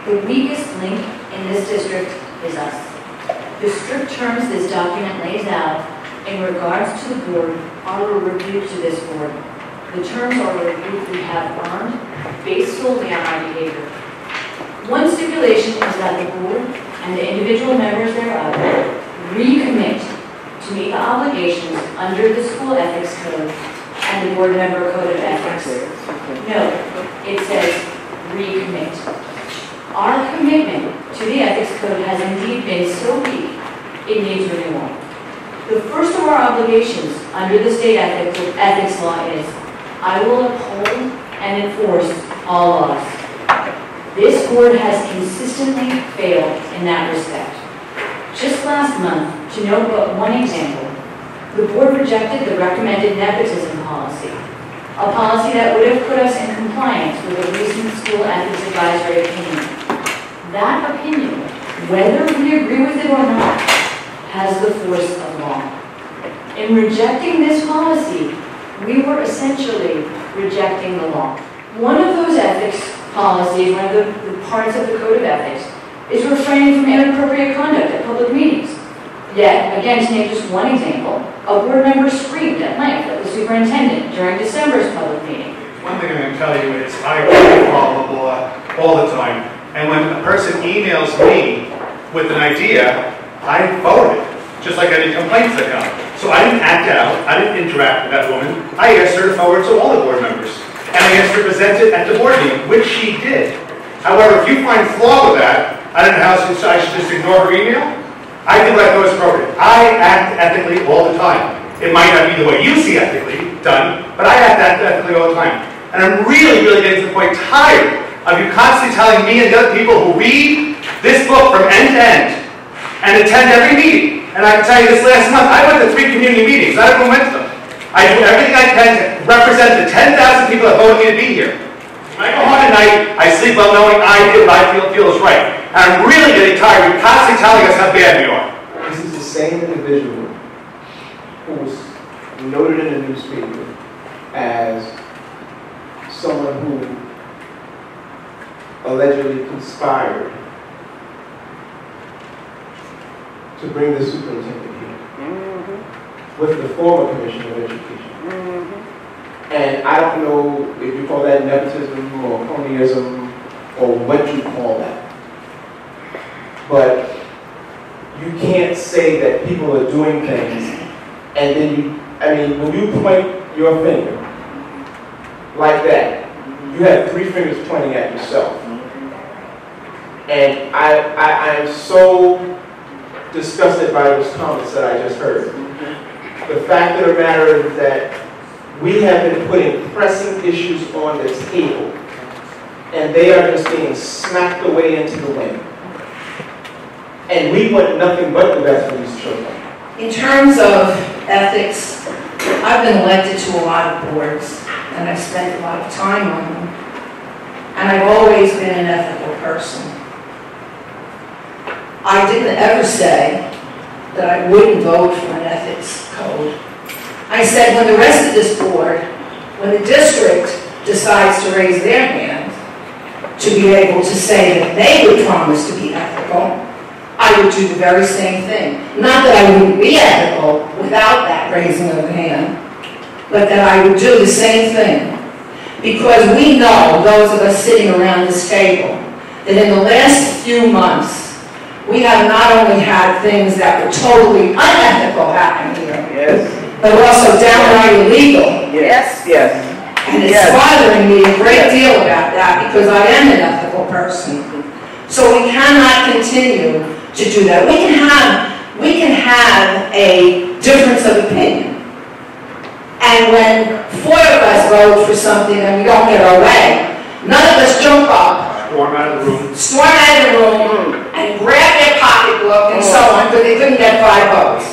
The weakest link in this district is us. The strict terms this document lays out in regards to the board are a rebuke to this board. The terms are a rebuke we have earned based solely on our behavior. One stipulation is that the board and the individual members thereof recommit to meet the obligations under the school ethics code and the board member code of ethics. No, it says recommit. Our commitment to the ethics code has indeed been so weak, it needs renewal. The first of our obligations under the state ethics law is, I will uphold and enforce all laws. This board has consistently failed in that respect. Just last month, to note but one example, the board rejected the recommended nepotism policy, a policy that would have put us in compliance with a recent school ethics advisory opinion. That opinion, whether we agree with it or not, has the force of law. In rejecting this policy, we were essentially rejecting the law. One of those ethics policies, one of the parts of the code of ethics, is refraining from inappropriate conduct at public meetings. Yet, again, to name just one example, a board member screamed at length at the superintendent during December's public meeting. One thing I'm going to tell you is I follow the law all the time. And when a person emails me with an idea, I forward it, just like any complaints that come. So I didn't act out, I didn't interact with that woman. I asked her to forward to all the board members. And I asked her to present it at the board meeting, which she did. However, if you find flaw with that, I don't know how I should just ignore her email. I did what I thought was appropriate. I act ethically all the time. It might not be the way you see ethically done, but I act ethically all the time. And I'm really, really getting to the point tired of you constantly telling me and the other people who read this book from end to end and attend every meeting. And I can tell you this last month, I went to 3 community meetings. I don't went to them. I do everything I can to represent the 10,000 people that voted me to be here. When I go home at night, I sleep well knowing I did what I feel is right. And I'm really getting tired of you constantly telling us how bad we are. This is the same individual who was noted in the newspaper as someone who allegedly conspired to bring the superintendent here with the former commissioner of education. And I don't know if you call that nepotism or cronyism or what you call that. But you can't say that people are doing things and then when you point your finger like that, you have 3 fingers pointing at yourself. And I'm so disgusted by those comments that I just heard. The fact of the matter is that we have been putting pressing issues on the table, and they are just being smacked away into the wind. And we want nothing but the best for these children. In terms of ethics, I've been elected to a lot of boards, and I've spent a lot of time on them. And I've always been an ethical person. I didn't ever say that I wouldn't vote for an ethics code. I said when the rest of this board, when the district decides to raise their hand to be able to say that they would promise to be ethical, I would do the very same thing. Not that I wouldn't be ethical without that raising of the hand, but that I would do the same thing. Because we know, those of us sitting around this table, that in the last few months, we have not only had things that were totally unethical happen here, yes, but also downright illegal. Yes, yes. And it's bothering me a great deal about that because I am an ethical person. So we cannot continue to do that. We can have a difference of opinion. And when 4 of us vote for something and we don't get our way, none of us jump up, storm out of the room, and grab their pocketbook and so on, because they couldn't get 5 votes.